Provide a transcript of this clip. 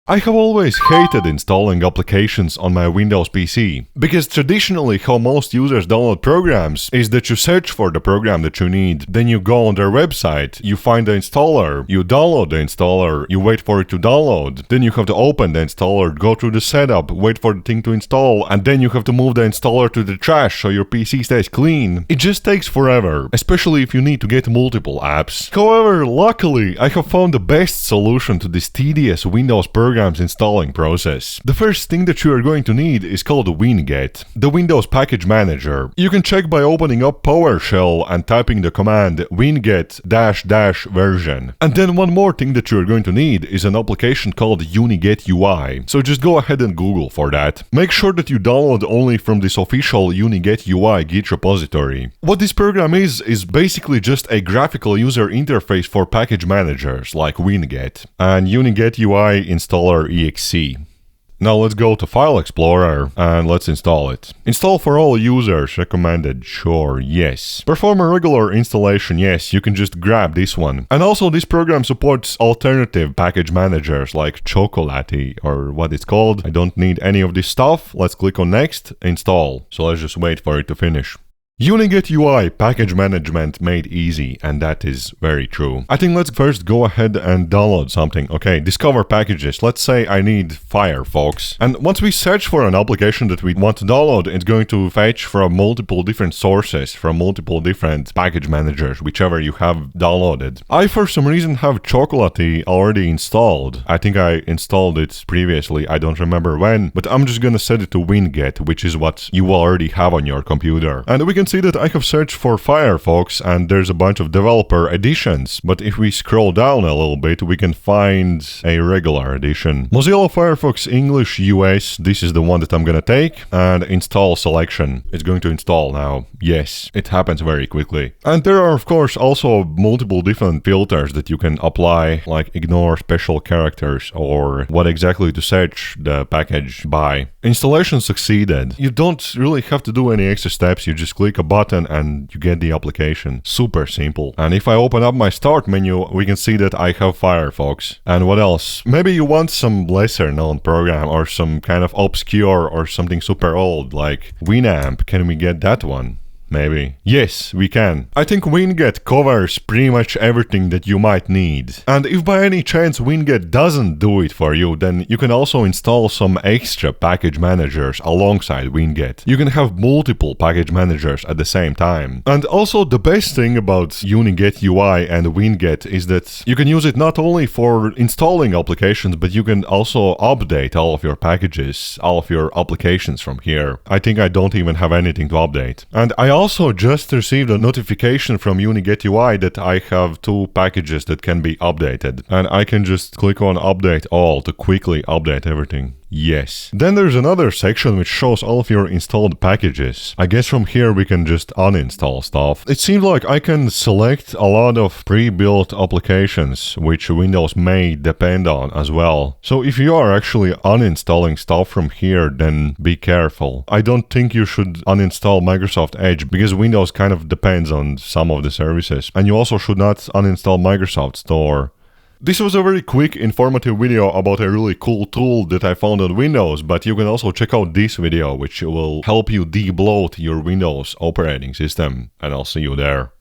I have always hated installing applications on my Windows PC, because traditionally how most users download programs is that you search for the program that you need, then you go on their website, you find the installer, you download the installer, you wait for it to download, then you have to open the installer, go through the setup, wait for the thing to install, and then you have to move the installer to the trash so your PC stays clean. It just takes forever, especially if you need to get multiple apps. However, luckily, I have found the best solution to this tedious Windows program's installing process. The first thing that you are going to need is called winget, the Windows Package Manager. You can check by opening up PowerShell and typing the command winget --version. And then one more thing that you are going to need is an application called UniGet UI. So just go ahead and Google for that. Make sure that you download only from this official UniGet UI Git repository. What this program is basically just a graphical user interface for package managers like winget and UniGet UI installer exe. Now let's go to File Explorer and let's install it. Install for all users recommended, sure, yes. Perform a regular installation, yes, you can just grab this one. And also this program supports alternative package managers like Chocolatey or what it's called. I don't need any of this stuff. Let's click on next, install. So let's just wait for it to finish. UniGet UI package management made easy, and that is very true. I think let's first go ahead and download something. Okay, discover packages. Let's say I need Firefox. And once we search for an application that we want to download, it's going to fetch from multiple different sources, from multiple different package managers, whichever you have downloaded. I for some reason have Chocolatey already installed. I think I installed it previously, I don't remember when, but I'm just gonna set it to winget, which is what you already have on your computer. And we can see that I have searched for Firefox and there's a bunch of developer editions, but if we scroll down a little bit we can find a regular edition. Mozilla Firefox English US, this is the one that I'm gonna take, and install selection. It's going to install now. Yes, it happens very quickly. And there are of course also multiple different filters that you can apply, like ignore special characters or what exactly to search the package by. Installation succeeded. You don't really have to do any extra steps, you just click a button and you get the application. Super simple. And if I open up my start menu, we can see that I have Firefox. And what else? Maybe you want some lesser known program or some kind of obscure or something super old like Winamp. Can we get that one? Maybe. Yes, we can. I think winget covers pretty much everything that you might need. And if by any chance winget doesn't do it for you, then you can also install some extra package managers alongside winget. You can have multiple package managers at the same time. And also the best thing about UniGet UI and winget is that you can use it not only for installing applications, but you can also update all of your packages, all of your applications from here. I think I don't even have anything to update. And I also just received a notification from UniGet UI that I have 2 packages that can be updated. And I can just click on update all to quickly update everything. Yes. Then there's another section which shows all of your installed packages. I guess from here we can just uninstall stuff. It seems like I can select a lot of pre-built applications which Windows may depend on as well. So if you are actually uninstalling stuff from here, then be careful. I don't think you should uninstall Microsoft Edge because Windows kind of depends on some of the services. And you also should not uninstall Microsoft Store. This was a very quick, informative video about a really cool tool that I found on Windows, but you can also check out this video, which will help you de-bloat your Windows operating system, and I'll see you there.